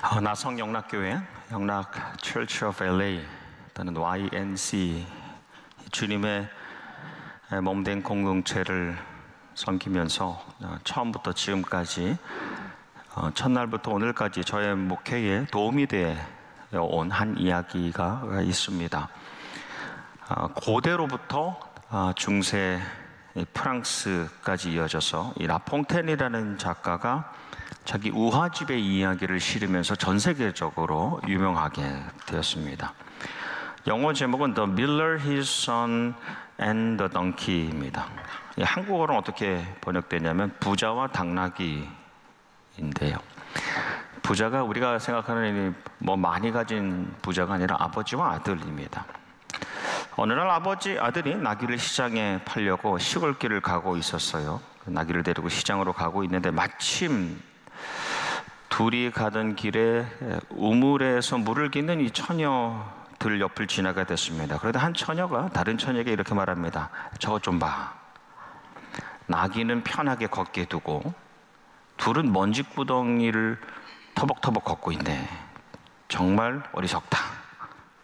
나성 영락교회, 영락 Church of LA 또는 YNC, 주님의 몸된 공동체를 섬기면서 처음부터 지금까지 첫날부터 오늘까지 저의 목회에 도움이 되어 온 한 이야기가 있습니다. 고대로부터 중세 프랑스까지 이어져서 이 라퐁텐이라는 작가가 자기 우화집의 이야기를 실으면서 전 세계적으로 유명하게 되었습니다. 영어 제목은 The Miller, His Son and the Donkey입니다. 한국어로는 어떻게 번역되냐면 부자와 당나귀인데요. 부자가 우리가 생각하는 뭐 많이 가진 부자가 아니라 아버지와 아들입니다. 어느 날 아들이 나귀를 시장에 팔려고 시골길을 가고 있었어요. 나귀를 데리고 시장으로 가고 있는데 마침 둘이 가던 길에 우물에서 물을 기는 이 처녀들 옆을 지나가 됐습니다. 그런데 한 처녀가 다른 처녀에게 이렇게 말합니다. 저거 좀 봐. 나귀는 편하게 걷게 두고 둘은 먼지구덩이를 터벅터벅 걷고 있네. 정말 어리석다.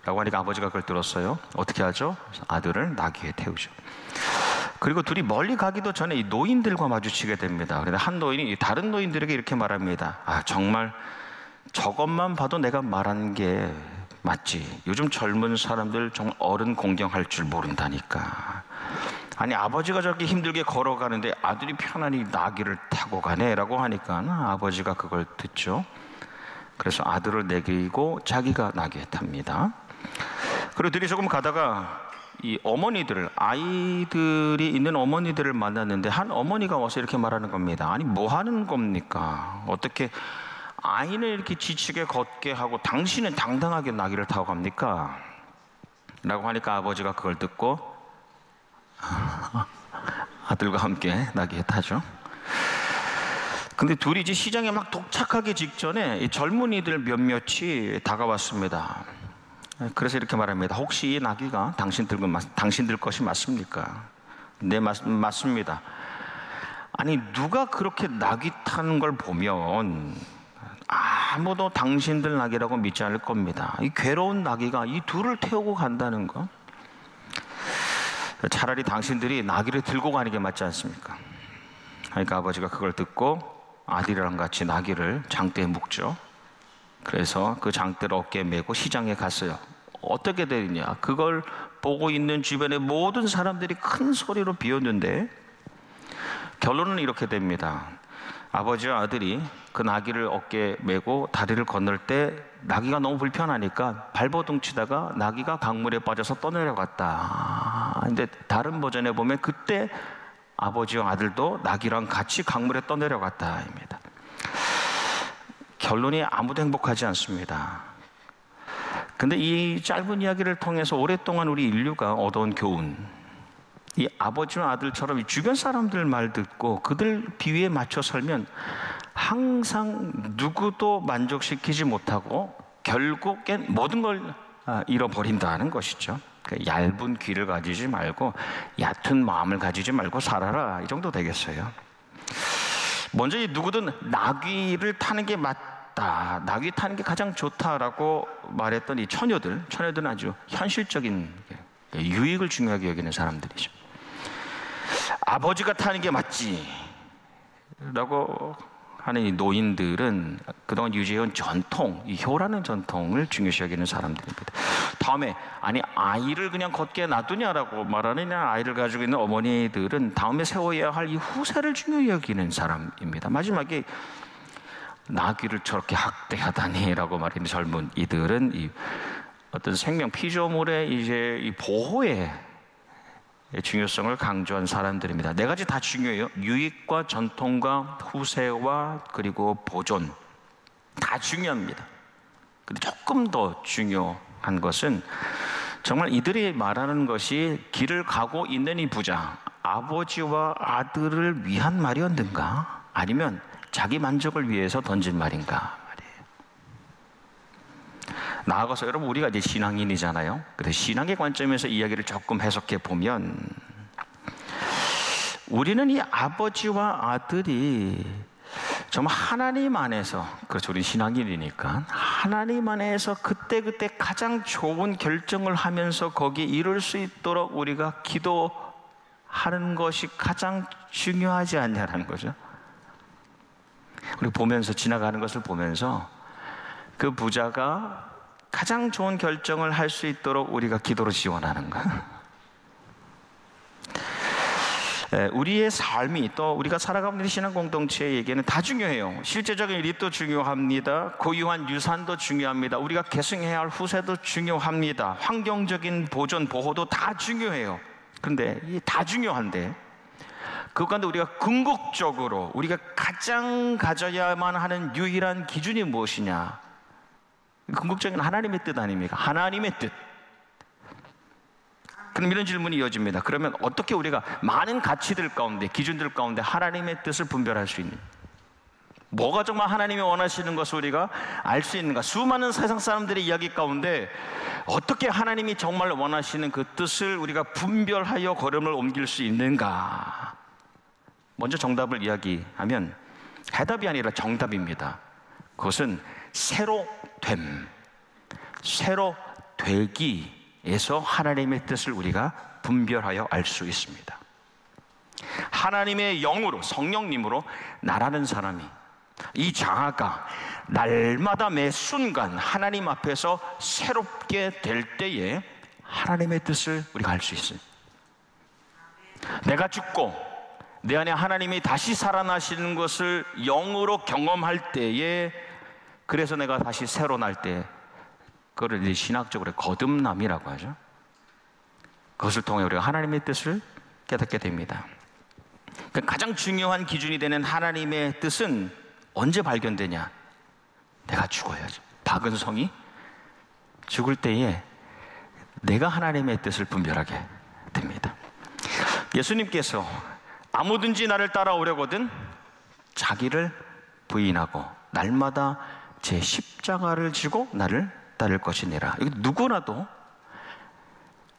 라고 하니까 아버지가 그걸 들었어요. 어떻게 하죠? 아들을 나귀에 태우죠. 그리고 둘이 멀리 가기도 전에 이 노인들과 마주치게 됩니다. 그런데 한 노인이 다른 노인들에게 이렇게 말합니다. 정말 저것만 봐도 내가 말한 게 맞지. 요즘 젊은 사람들 정말 어른 공경할 줄 모른다니까. 아니 아버지가 저렇게 힘들게 걸어가는데 아들이 편안히 나귀를 타고 가네 라고 하니까 아버지가 그걸 듣죠. 그래서 아들을 내리고 자기가 나귀에 탑니다. 그리고 둘이 조금 가다가 이 어머니들을, 아이들이 있는 어머니들을 만났는데 한 어머니가 와서 이렇게 말하는 겁니다. 아니 뭐 하는 겁니까? 어떻게 아이는 이렇게 지치게 걷게 하고 당신은 당당하게 나귀를 타고 갑니까? 라고 하니까 아버지가 그걸 듣고 아들과 함께 나귀에 타죠. 근데 둘이 이제 시장에 막 도착하기 직전에 이 젊은이들 몇몇이 다가왔습니다. 그래서 이렇게 말합니다. 혹시 이 나귀가 당신들 것이 맞습니까? 네, 맞습니다. 아니 누가 그렇게 나귀 타는 걸 보면 아무도 당신들 나귀라고 믿지 않을 겁니다. 이 괴로운 나귀가 이 둘을 태우고 간다는 거, 차라리 당신들이 나귀를 들고 가는 게 맞지 않습니까? 그러니까 아버지가 그걸 듣고 아들이랑 같이 나귀를 장대에 묶죠. 그래서 그 장대를 어깨에 메고 시장에 갔어요. 어떻게 되느냐? 그걸 보고 있는 주변의 모든 사람들이 큰 소리로 비웃는데 결론은 이렇게 됩니다. 아버지와 아들이 그 나귀를 어깨에 메고 다리를 건널 때 나귀가 너무 불편하니까 발버둥 치다가 나귀가 강물에 빠져서 떠내려갔다. 근데 다른 버전에 보면 그때 아버지와 아들도 나귀랑 같이 강물에 떠내려갔다입니다. 결론이 아무도 행복하지 않습니다. 근데 이 짧은 이야기를 통해서 오랫동안 우리 인류가 얻어온 교훈, 이 아버지와 아들처럼 주변 사람들 말 듣고 그들 비위에 맞춰 살면 항상 누구도 만족시키지 못하고 결국엔 모든 걸 잃어버린다는 것이죠. 얇은 귀를 가지지 말고 얕은 마음을 가지지 말고 살아라, 이 정도 되겠어요. 먼저 누구든 나귀를 타는 게 맞다, 나귀 타는 게 가장 좋다라고 말했던 이 처녀들은 아주 현실적인 유익을 중요하게 여기는 사람들이죠. 아버지가 타는 게 맞지 라고 하는 이 노인들은 그동안 유지해온 전통, 이 효라는 전통을 중요시 여기는 사람들입니다. 다음에 아니 아이를 그냥 걷게 놔두냐라고 말하는 아이를 가지고 있는 어머니들은 다음에 세워야 할 이 후세를 중요히 여기는 사람입니다. 마지막에 나귀를 저렇게 학대하다니라고 말하는 젊은 이들은 이 어떤 생명 피조물의 이제 이 보호의 중요성을 강조한 사람들입니다. 네 가지 다 중요해요. 유익과 전통과 후세와 그리고 보존 다 중요합니다. 근데 조금 더 중요한 것은 정말 이들이 말하는 것이 길을 가고 있는 이 부자, 아버지와 아들을 위한 말이었는가? 아니면 자기 만족을 위해서 던진 말인가 말이에요. 나아가서 여러분 우리가 이제 신앙인이잖아요. 그래서 신앙의 관점에서 이야기를 조금 해석해 보면 우리는 이 아버지와 아들이 정말 하나님 안에서, 그렇죠, 우리 신앙인이니까 하나님 안에서 그때그때 가장 좋은 결정을 하면서 거기에 이룰 수 있도록 우리가 기도하는 것이 가장 중요하지 않냐라는 거죠. 우리 보면서, 지나가는 것을 보면서 그 부자가 가장 좋은 결정을 할 수 있도록 우리가 기도로 지원하는 거. 우리의 삶이, 또 우리가 살아가고 있는 신앙 공동체에게는 다 중요해요. 실제적인 일도 중요합니다. 고유한 유산도 중요합니다. 우리가 계승해야 할 후세도 중요합니다. 환경적인 보존, 보호도 다 중요해요. 그런데 이 다 중요한데 그 가운데 우리가 궁극적으로 우리가 가장 가져야만 하는 유일한 기준이 무엇이냐? 궁극적인 하나님의 뜻 아닙니까? 하나님의 뜻. 그럼 이런 질문이 이어집니다. 그러면 어떻게 우리가 많은 가치들 가운데, 기준들 가운데 하나님의 뜻을 분별할 수 있는, 뭐가 정말 하나님이 원하시는 것을 우리가 알 수 있는가? 수많은 세상 사람들의 이야기 가운데 어떻게 하나님이 정말 원하시는 그 뜻을 우리가 분별하여 걸음을 옮길 수 있는가? 먼저 정답을 이야기하면 해답이 아니라 정답입니다. 그것은 새로 됨, 새로 되기에서 하나님의 뜻을 우리가 분별하여 알 수 있습니다. 하나님의 영으로, 성령님으로 나라는 사람이, 이 자아가 날마다 매 순간 하나님 앞에서 새롭게 될 때에 하나님의 뜻을 우리가 알 수 있어요. 내가 죽고 내 안에 하나님이 다시 살아나시는 것을 영으로 경험할 때에, 그래서 내가 다시 새로 날 때, 그걸 이제 신학적으로 거듭남이라고 하죠. 그것을 통해 우리가 하나님의 뜻을 깨닫게 됩니다. 가장 중요한 기준이 되는 하나님의 뜻은 언제 발견되냐? 내가 죽어야죠. 박은성이 죽을 때에 내가 하나님의 뜻을 분별하게 됩니다. 예수님께서 아무든지 나를 따라오려거든 자기를 부인하고 날마다 제 십자가를 지고 나를 따를 것이니라. 누구라도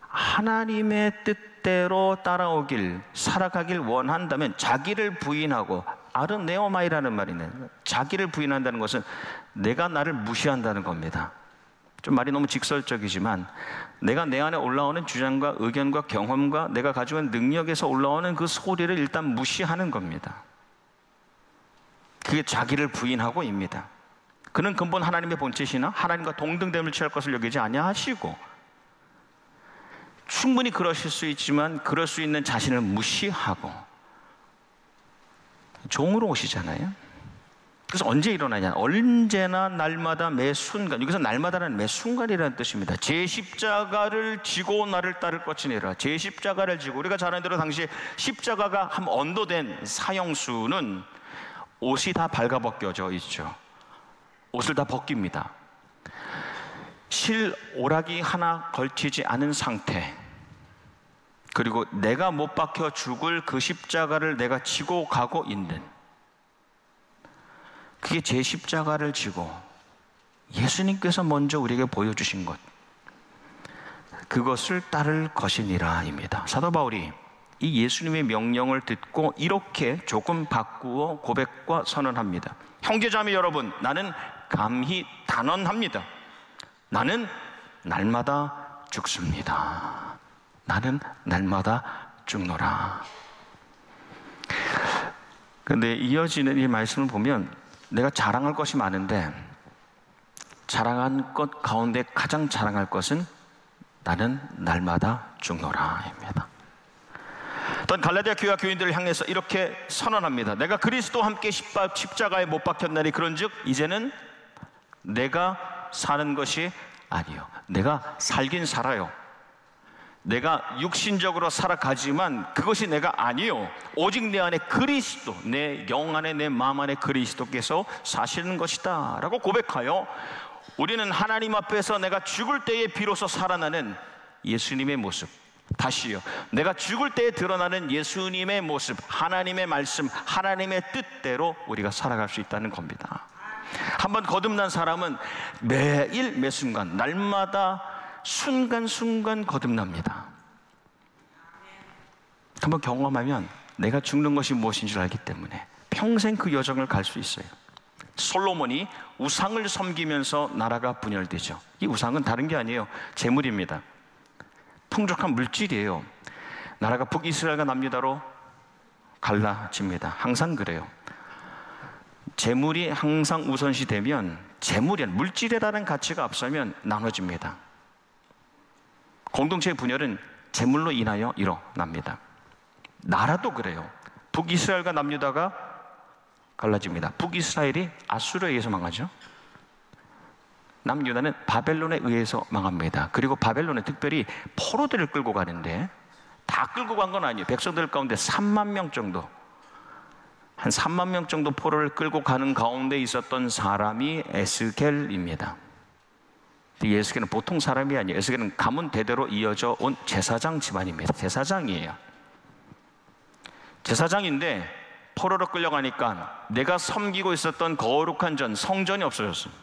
하나님의 뜻대로 따라오길, 살아가길 원한다면 자기를 부인하고, 아르네오마이라는 말이 있네요. 자기를 부인한다는 것은 내가 나를 무시한다는 겁니다. 좀 말이 너무 직설적이지만 내가 내 안에 올라오는 주장과 의견과 경험과 내가 가지고 있는 능력에서 올라오는 그 소리를 일단 무시하는 겁니다. 그게 자기를 부인하고입니다. 그는 근본 하나님의 본체시나 하나님과 동등됨을 취할 것을 여기지 아니하시고, 충분히 그러실 수 있지만 그럴 수 있는 자신을 무시하고 종으로 오시잖아요. 그래서 언제 일어나냐? 언제나, 날마다, 매 순간. 여기서 날마다는 매 순간이라는 뜻입니다. 제 십자가를 지고 나를 따를 것이니라. 제 십자가를 지고, 우리가 잘 아는 대로 당시 십자가가 한 언도된 사형수는 옷이 다 발가벗겨져 있죠. 옷을 다 벗깁니다. 실오락이 하나 걸치지 않은 상태, 그리고 내가 못 박혀 죽을 그 십자가를 내가 지고 가고 있는, 그게 제 십자가를 지고 예수님께서 먼저 우리에게 보여주신 것, 그것을 따를 것이니라입니다. 사도 바울이 이 예수님의 명령을 듣고 이렇게 조금 바꾸어 고백과 선언합니다. 형제자매 여러분, 나는 감히 단언합니다. 나는 날마다 죽습니다. 나는 날마다 죽노라. 그런데 이어지는 이 말씀을 보면 내가 자랑할 것이 많은데, 자랑한 것 가운데 가장 자랑할 것은 나는 날마다 죽노라입니다. 또한 갈라디아 교회와 교인들을 향해서 이렇게 선언합니다. 내가 그리스도와 함께 십자가에 못 박혔나니 그런즉 이제는 내가 사는 것이 아니요, 내가 살긴 살아요. 내가 육신적으로 살아가지만 그것이 내가 아니요, 오직 내 안에 그리스도, 내 영 안에, 내 마음 안에 그리스도께서 사시는 것이다 라고 고백하여, 우리는 하나님 앞에서 내가 죽을 때에 비로소 살아나는 예수님의 모습, 다시요, 내가 죽을 때에 드러나는 예수님의 모습, 하나님의 말씀, 하나님의 뜻대로 우리가 살아갈 수 있다는 겁니다. 한번 거듭난 사람은 매일 매순간, 날마다 순간순간 거듭납니다. 한번 경험하면 내가 죽는 것이 무엇인 줄 알기 때문에 평생 그 여정을 갈 수 있어요. 솔로몬이 우상을 섬기면서 나라가 분열되죠. 이 우상은 다른 게 아니에요. 재물입니다. 풍족한 물질이에요. 나라가 북이스라엘과 남유다로 갈라집니다. 항상 그래요. 재물이 항상 우선시 되면, 재물이 물질이라는 가치가 앞서면 나눠집니다. 공동체의 분열은 재물로 인하여 일어납니다. 나라도 그래요. 북이스라엘과 남유다가 갈라집니다. 북이스라엘이 아수르에 의해서 망하죠. 남유다는 바벨론에 의해서 망합니다. 그리고 바벨론은 특별히 포로들을 끌고 가는데, 다 끌고 간 건 아니에요. 백성들 가운데 3만 명 정도, 한 3만 명 정도 포로를 끌고 가는 가운데 있었던 사람이 에스겔입니다. 에스겔은 보통 사람이 아니에요. 에스겔은 가문 대대로 이어져 온 제사장 집안입니다. 제사장이에요. 제사장인데 포로로 끌려가니까 내가 섬기고 있었던 거룩한 전, 성전이 없어졌어요.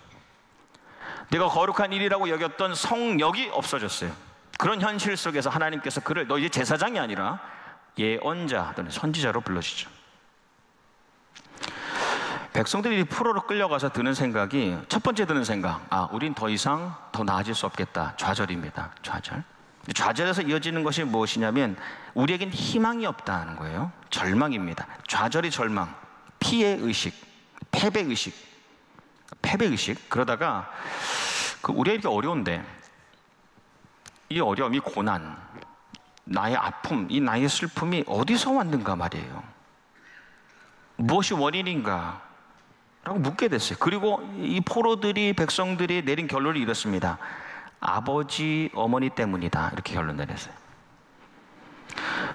내가 거룩한 일이라고 여겼던 성역이 없어졌어요. 그런 현실 속에서 하나님께서 그를, 너 이제 제사장이 아니라 예언자 또는 선지자로 불러주죠. 백성들이 포로로 끌려가서 드는 생각이, 첫 번째 드는 생각, 우린 더 이상 더 나아질 수 없겠다. 좌절입니다. 좌절. 좌절에서 이어지는 것이 무엇이냐면, 우리에겐 희망이 없다는 거예요. 절망입니다. 좌절이 절망, 피해의식, 패배의식, 패배의식. 그러다가 우리에게 어려운데, 이 어려움, 이 고난, 나의 아픔, 이 나의 슬픔이 어디서 왔는가 말이에요. 무엇이 원인인가? 라고 묻게 됐어요. 그리고 이 포로들이, 백성들이 내린 결론이 이렇습니다. 아버지, 어머니 때문이다. 이렇게 결론 내렸어요.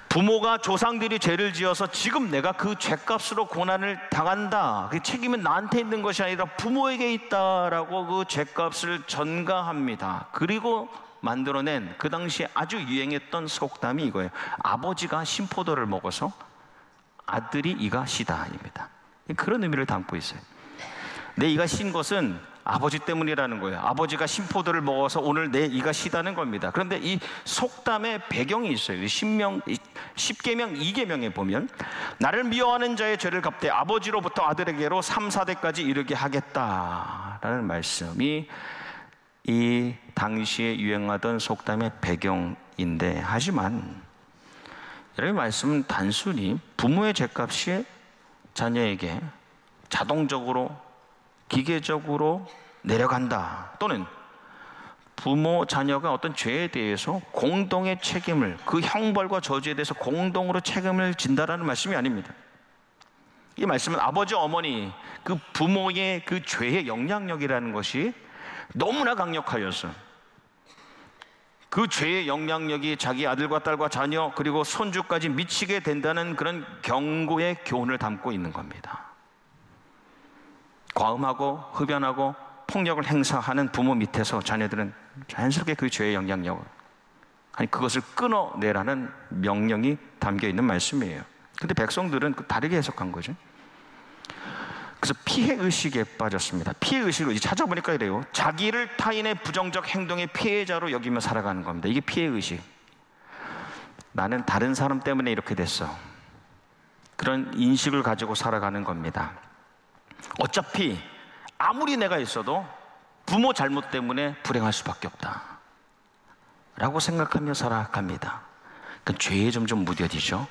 부모가, 조상들이 죄를 지어서 지금 내가 그 죄값으로 고난을 당한다. 그 책임은 나한테 있는 것이 아니라 부모에게 있다라고 그 죄값을 전가합니다. 그리고 만들어낸 그 당시에 아주 유행했던 속담이 이거예요. 아버지가 신포도를 먹어서 아들이 이가 시다입니다. 그런 의미를 담고 있어요. 내 이가 신 것은 아버지 때문이라는 거예요. 아버지가 신포도를 먹어서 오늘 내 이가 시다는 겁니다. 그런데 이 속담의 배경이 있어요. 십계명 2계명에 보면, 나를 미워하는 자의 죄를 갚되 아버지로부터 아들에게로 3, 4대까지 이르게 하겠다라는 말씀이 이 당시에 유행하던 속담의 배경인데, 하지만 여러분의 말씀은 단순히 부모의 죄값이 자녀에게 자동적으로, 기계적으로 내려간다, 또는 부모, 자녀가 어떤 죄에 대해서 공동의 책임을, 그 형벌과 저주에 대해서 공동으로 책임을 진다라는 말씀이 아닙니다. 이 말씀은 아버지, 어머니, 그 부모의 그 죄의 영향력이라는 것이 너무나 강력하여서 그 죄의 영향력이 자기 아들과 딸과 자녀, 그리고 손주까지 미치게 된다는 그런 경고의 교훈을 담고 있는 겁니다. 과음하고 흡연하고 폭력을 행사하는 부모 밑에서 자녀들은 자연스럽게 그 죄의 영향력을, 그것을 끊어내라는 명령이 담겨 있는 말씀이에요. 근데 백성들은 다르게 해석한 거죠. 그래서 피해의식에 빠졌습니다. 피해의식을 찾아보니까 이래요. 자기를 타인의 부정적 행동의 피해자로 여기며 살아가는 겁니다. 이게 피해의식. 나는 다른 사람 때문에 이렇게 됐어. 그런 인식을 가지고 살아가는 겁니다. 어차피 아무리 내가 있어도 부모 잘못 때문에 불행할 수밖에 없다 라고 생각하며 살아갑니다. 그러니까 죄에 점점 무뎌지죠.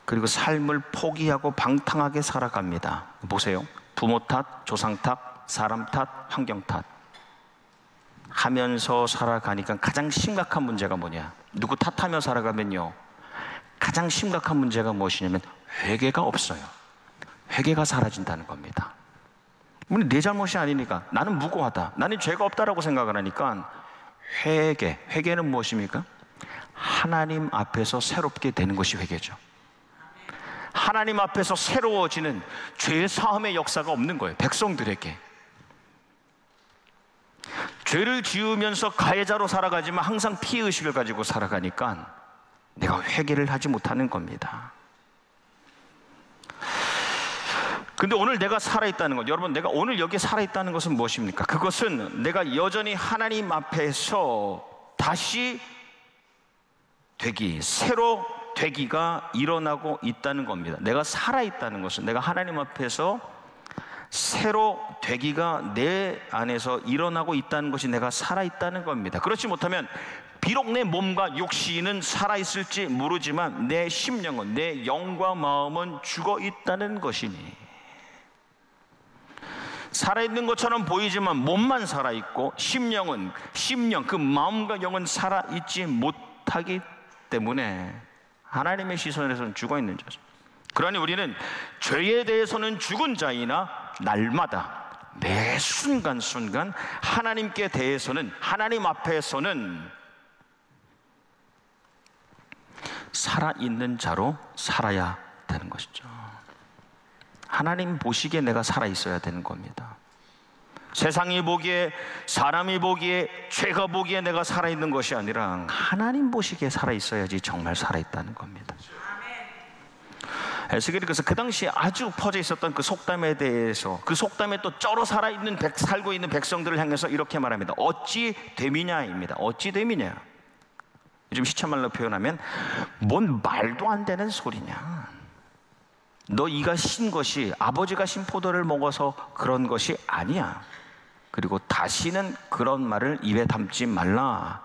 그리고 삶을 포기하고 방탕하게 살아갑니다. 보세요. 부모 탓, 조상 탓, 사람 탓, 환경 탓 하면서 살아가니까 가장 심각한 문제가 뭐냐? 누구 탓하며 살아가면요, 가장 심각한 문제가 무엇이냐면 회개가 없어요. 회개가 사라진다는 겁니다. 내 잘못이 아니니까, 나는 무고하다, 나는 죄가 없다라고 생각을 하니까 회개는 무엇입니까? 하나님 앞에서 새롭게 되는 것이 회개죠. 하나님 앞에서 새로워지는 죄 사함의 역사가 없는 거예요. 백성들에게 죄를 지으면서 가해자로 살아가지만 항상 피해의식을 가지고 살아가니까 내가 회개를 하지 못하는 겁니다. 근데 오늘 내가 살아있다는 것, 여러분, 내가 오늘 여기 살아있다는 것은 무엇입니까? 그것은 내가 여전히 하나님 앞에서 다시 되기, 새로 되기가 일어나고 있다는 겁니다. 내가 살아있다는 것은, 내가 하나님 앞에서 새로 되기가 내 안에서 일어나고 있다는 것이 내가 살아있다는 겁니다. 그렇지 못하면 비록 내 몸과 육신은 살아있을지 모르지만 내 심령은, 내 영과 마음은 죽어있다는 것이니, 살아있는 것처럼 보이지만 몸만 살아있고 심령, 그 마음과 영은 살아있지 못하기 때문에 하나님의 시선에서는 죽어있는 자죠. 그러니 우리는 죄에 대해서는 죽은 자이나 날마다 매 순간순간 하나님께 대해서는, 하나님 앞에서는 살아있는 자로 살아야 되는 것이죠. 하나님 보시기에 내가 살아있어야 되는 겁니다. 세상이 보기에, 사람이 보기에, 죄가 보기에 내가 살아있는 것이 아니라 하나님 보시기에 살아있어야지 정말 살아있다는 겁니다. 에스겔이 그래서 그 당시에 아주 퍼져 있었던 그 속담에 대해서, 그 속담에 또 쩔어 살고 있는 백성들을 향해서 이렇게 말합니다. 어찌 됨이냐입니다. 어찌 됨이냐. 요즘 시체말로 표현하면 뭔 말도 안 되는 소리냐. 너 이가 신 것이 아버지가 신 포도를 먹어서 그런 것이 아니야. 그리고 다시는 그런 말을 입에 담지 말라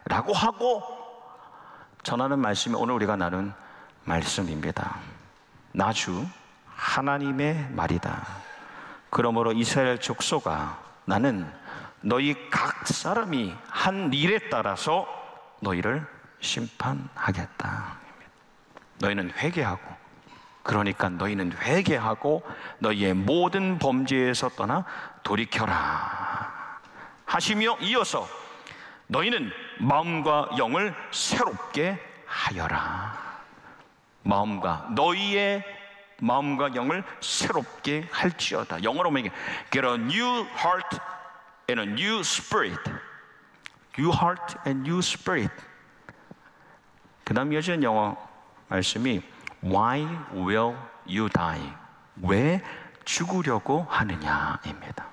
라고 하고 전하는 말씀이 오늘 우리가 나눈 말씀입니다. 나 주 하나님의 말이다. 그러므로 이스라엘 족속아, 나는 너희 각 사람이 한 일에 따라서 너희를 심판하겠다. 너희는 회개하고, 그러니까 너희는 회개하고 너희의 모든 범죄에서 떠나 돌이켜라 하시며 이어서 너희는 마음과 영을 새롭게 하여라. 너희의 마음과 영을 새롭게 할지어다. 영어로 말하면 get a new heart and a new spirit. New heart and new spirit. 그 다음 이어지는 영어 말씀이 Why will you die? 왜 죽으려고 하느냐입니다.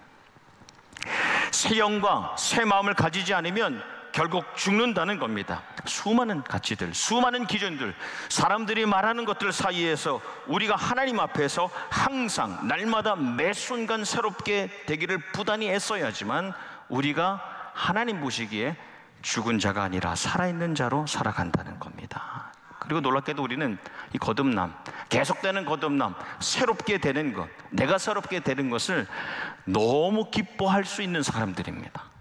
새 영과 새 마음을 가지지 않으면 결국 죽는다는 겁니다. 수많은 가치들, 수많은 기준들, 사람들이 말하는 것들 사이에서 우리가 하나님 앞에서 항상 날마다 매 순간 새롭게 되기를 부단히 애써야지만 우리가 하나님 보시기에 죽은 자가 아니라 살아있는 자로 살아간다는 겁니다. 그리고 놀랍게도 우리는 이 거듭남, 계속되는 거듭남, 새롭게 되는 것, 내가 새롭게 되는 것을 너무 기뻐할 수 있는 사람들입니다.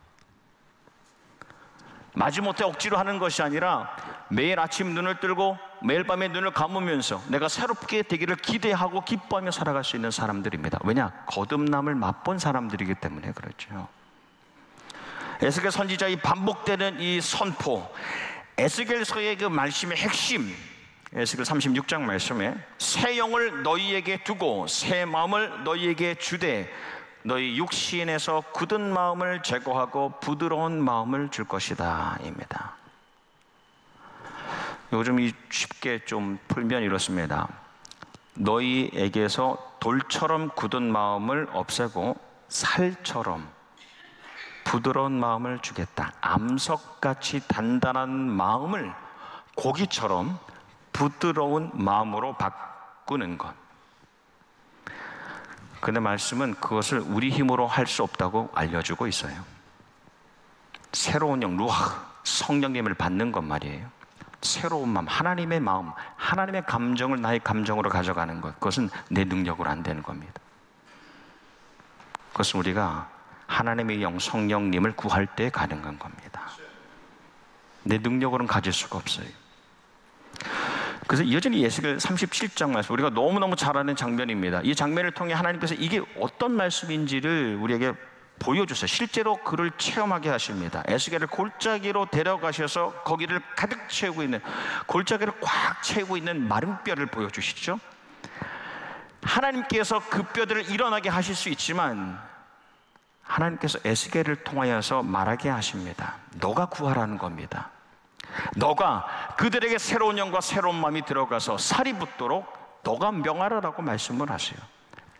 마지못해 억지로 하는 것이 아니라 매일 아침 눈을 뜨고 매일 밤에 눈을 감으면서 내가 새롭게 되기를 기대하고 기뻐하며 살아갈 수 있는 사람들입니다. 왜냐? 거듭남을 맛본 사람들이기 때문에 그렇죠. 에스겔 선지자의 반복되는 이 선포, 에스겔서의 그 말씀의 핵심, 에스겔 36장 말씀에 새 영을 너희에게 두고 새 마음을 너희에게 주되 너희 육신에서 굳은 마음을 제거하고 부드러운 마음을 줄 것이다 입니다. 요즘 쉽게 좀 풀면 이렇습니다. 너희에게서 돌처럼 굳은 마음을 없애고 살처럼 부드러운 마음을 주겠다. 암석같이 단단한 마음을 고기처럼 부드러운 마음으로 바꾸는 것. 근데 말씀은 그것을 우리 힘으로 할 수 없다고 알려주고 있어요. 새로운 영, 루아, 성령님을 받는 것 말이에요. 새로운 마음, 하나님의 감정을 나의 감정으로 가져가는 것. 그것은 내 능력으로 안 되는 겁니다. 그것은 우리가 하나님의 영, 성령님을 구할 때 가능한 겁니다. 내 능력으로는 가질 수가 없어요. 그래서 여전히 에스겔 37장 말씀, 우리가 너무너무 잘 아는 장면입니다. 이 장면을 통해 하나님께서 이게 어떤 말씀인지를 우리에게 보여주세요. 실제로 그를 체험하게 하십니다. 에스겔을 골짜기로 데려가셔서 거기를 가득 채우고 있는, 골짜기를 꽉 채우고 있는 마른 뼈를 보여주시죠. 하나님께서 그 뼈들을 일어나게 하실 수 있지만 하나님께서 에스겔을 통하여서 말하게 하십니다. 너가 구하라는 겁니다. 너가 그들에게 새로운 영과 새로운 마음이 들어가서 살이 붙도록 너가 명하라라고 말씀을 하세요.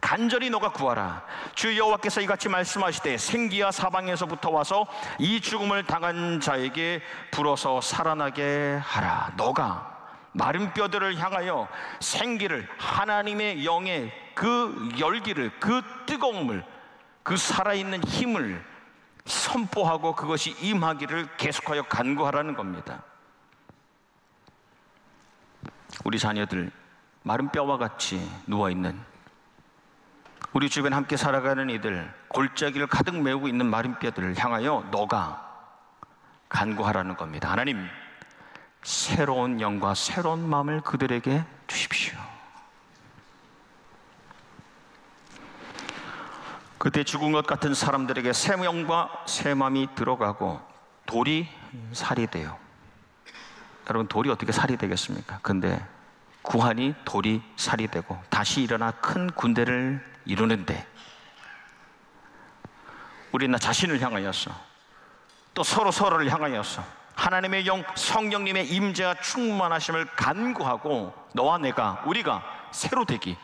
간절히 너가 구하라. 주 여호와께서 이같이 말씀하시되 생기와 사방에서부터 와서 이 죽음을 당한 자에게 불어서 살아나게 하라. 너가 마른 뼈들을 향하여 생기를, 하나님의 영의 그 열기를, 그 뜨거움을, 그 살아있는 힘을 선포하고 그것이 임하기를 계속하여 간구하라는 겁니다. 우리 자녀들 마른 뼈와 같이 누워있는, 우리 주변 함께 살아가는 이들, 골짜기를 가득 메우고 있는 마른 뼈들을 향하여 너가 간구하라는 겁니다. 하나님, 새로운 영과 새로운 마음을 그들에게 주십시오. 그때 죽은 것 같은 사람들에게 새 영과 새 마음이 들어가고 돌이 살이 돼요. 여러분, 돌이 어떻게 살이 되겠습니까? 근데 구한이 돌이 살이 되고 다시 일어나 큰 군대를 이루는데, 우리 나 자신을 향하여서 또 서로를 향하여서 하나님의 영, 성령님의 임재와 충만하심을 간구하고 너와 내가, 우리가 새로 되기,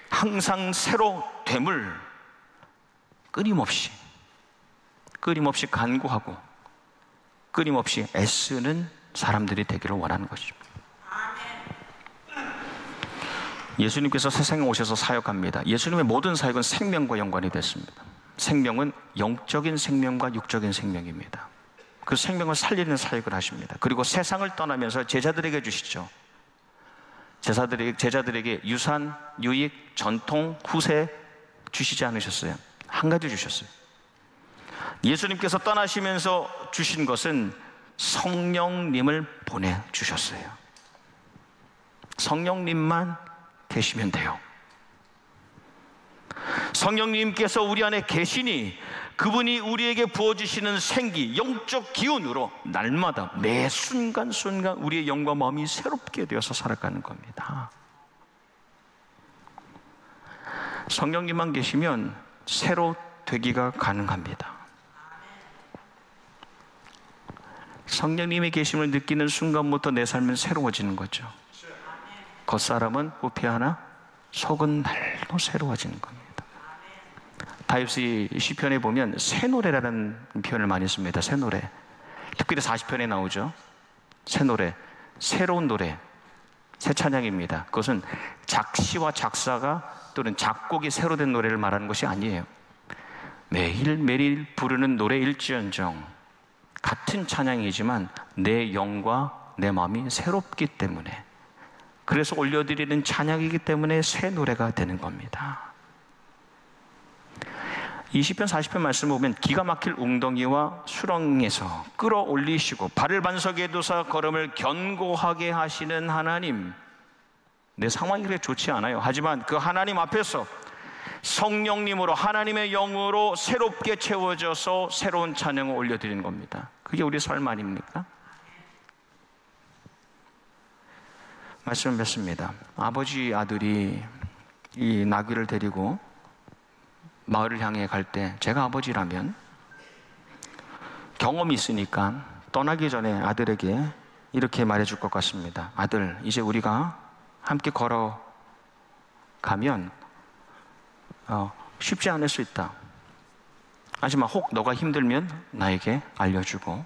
항상 새로 됨을 끊임없이 간구하고 끊임없이 애쓰는 사람들이 되기를 원하는 것입니다. 예수님께서 세상에 오셔서 사역합니다. 예수님의 모든 사역은 생명과 연관이 됐습니다. 생명은 영적인 생명과 육적인 생명입니다. 그 생명을 살리는 사역을 하십니다. 그리고 세상을 떠나면서 제자들에게 주시죠. 제자들에게 유산, 유익, 전통, 후세 주시지 않으셨어요. 한 가지 주셨어요. 예수님께서 떠나시면서 주신 것은 성령님을 보내주셨어요. 성령님만 계시면 돼요. 성령님께서 우리 안에 계시니 그분이 우리에게 부어주시는 생기, 영적 기운으로 날마다 매 순간순간 우리의 영과 마음이 새롭게 되어서 살아가는 겁니다. 성령님만 계시면 새로 되기가 가능합니다. 성령님의 계심을 느끼는 순간부터 내 삶은 새로워지는 거죠. 겉사람은 부패하나 속은 날도 새로워지는 겁니다. 다윗이 시편에 보면 새 노래라는 표현을 많이 씁니다. 새 노래. 특별히 40편에 나오죠. 새 노래, 새로운 노래, 새 찬양입니다. 그것은 작시와 작사가 또는 작곡이 새로 된 노래를 말하는 것이 아니에요. 매일매일 부르는 노래일지언정 같은 찬양이지만 내 영과 내 마음이 새롭기 때문에, 그래서 올려드리는 찬양이기 때문에 새 노래가 되는 겁니다. 이 시편 40편 말씀을 보면 기가 막힐 웅덩이와 수렁에서 끌어올리시고 발을 반석에 두사 걸음을 견고하게 하시는 하나님. 내 상황이 그렇게 좋지 않아요. 하지만 그 하나님 앞에서 성령님으로, 하나님의 영으로 새롭게 채워져서 새로운 찬양을 올려드리는 겁니다. 그게 우리 삶 아닙니까? 말씀을 맺습니다. 아버지 아들이 이 나귀를 데리고 마을을 향해 갈 때, 제가 아버지라면 경험이 있으니까 떠나기 전에 아들에게 이렇게 말해줄 것 같습니다. 아들, 이제 우리가 함께 걸어가면 쉽지 않을 수 있다. 하지만 혹 너가 힘들면 나에게 알려주고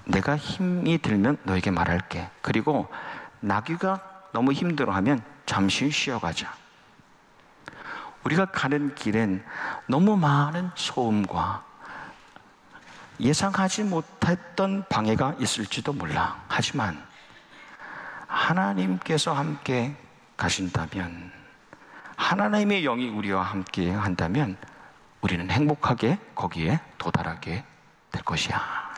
내가 힘이 들면 너에게 말할게. 그리고 나귀가 너무 힘들어하면 잠시 쉬어가자. 우리가 가는 길엔 너무 많은 소음과 예상하지 못했던 방해가 있을지도 몰라. 하지만 하나님께서 함께 가신다면, 하나님의 영이 우리와 함께 한다면 우리는 행복하게 거기에 도달하게 될 것이야.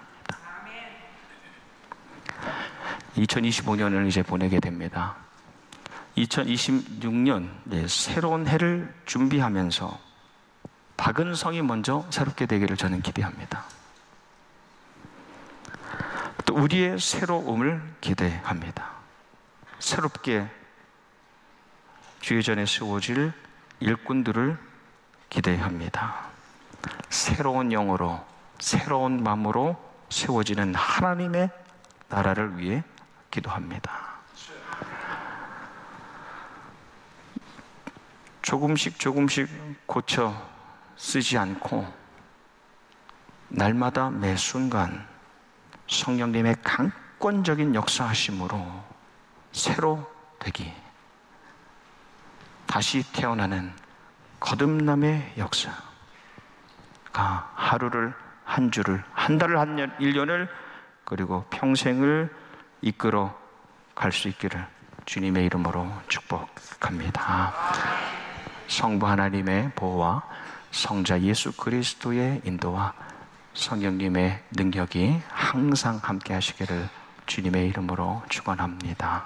2025년을 이제 보내게 됩니다. 2026년 새로운 해를 준비하면서 박은성이 먼저 새롭게 되기를 저는 기대합니다. 또 우리의 새로움을 기대합니다. 새롭게 주의 전에 세워질 일꾼들을 기대합니다. 새로운 영으로, 새로운 마음으로 세워지는 하나님의 나라를 위해 기도합니다. 조금씩 고쳐 쓰지 않고 날마다 매 순간 성령님의 특권적인 역사하심으로 새로 되기, 다시 태어나는 거듭남의 역사가 하루를, 한 주를, 한 달을, 한 년, 1년을, 그리고 평생을 이끌어 갈 수 있기를 주님의 이름으로 축복합니다. 성부 하나님의 보호와 성자 예수 그리스도의 인도와 성령님의 능력이 항상 함께 하시기를 주님의 이름으로 축원합니다.